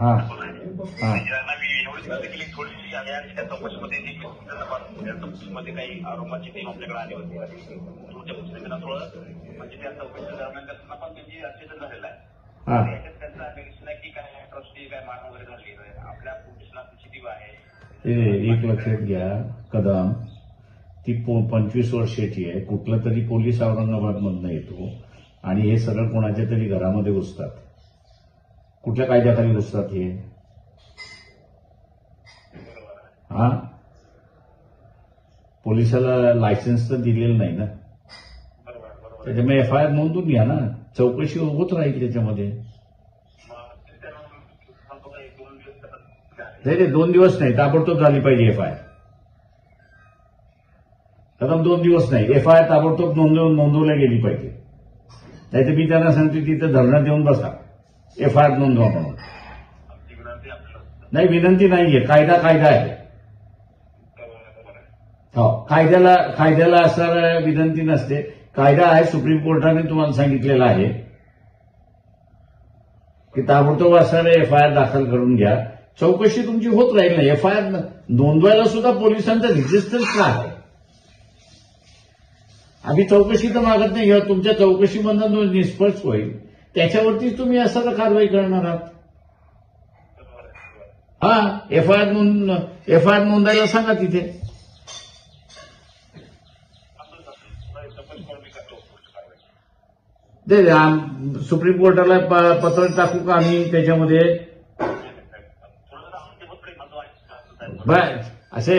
हा हा थोडीशी त्या चौकशीमध्ये काही आरोपाची टीम आपल्याकडे आली होती आणि तुमच्या पुस्तकांना थोडं म्हणजे त्या चौकशी दरम्यान त्यांना पण त्यांची अचेतन झालेला आहे. हा याच्यात त्यांचा ऍप्लिकेशन आहे की काय ट्रस्टी काय मान वगैरे झाली आपल्या पोलिसांना सीसीटीव्ही आहे. एक लक्षात घ्या कदम, ती 25 वर्षाची आहे. कुठला तरी पोलीस औरंगाबादमधनं येतो आणि हे सगळं कोणाच्या तरी घरामध्ये घुसतात. कुठल्या कायद्याखाली घुसतात हे? हा, पोलिसाला लायसन्स तर दिलेलं नाही ना, त्याच्यामुळे एफआयआर नोंदून घ्या ना, चौकशी होत राहील त्याच्यामध्ये. नाही 2 दिवस नाही, ताबडतोब झाली पाहिजे एफआयआर. कदम 2 दिवस नाही, एफआयआर ताबडतोब नोंदवल्या गेली पाहिजे. नाही तर मी त्यांना सांगतो तिथं धरण्यात येऊन बसा, एफआयआर नोंदवा म्हणून. नाही, विनंती नाहीये, कायदा आहे. हो, कायद्याला असणारा विनंती नसते. कायदा आहे, सुप्रीम कोर्टाने तुम्हाला सांगितलेला आहे की ताबडतोब असणारे एफआयआर दाखल करून घ्या. चौकशी तुमची होत राहील ना. एफआयआर नोंदवायला सुद्धा पोलिसांचा रेजिस्टन्स का आहे? आम्ही चौकशी तर मागत नाही, किंवा तुमच्या चौकशीमधून निष्पक्ष होईल त्याच्यावरतीच तुम्ही असं कारवाई करणार आहात. हा, एफआयआर नोंदायला सांगा तिथे. सुप्रीम कोर्टाला पत्र टाकू का आम्ही त्याच्यामध्ये? असे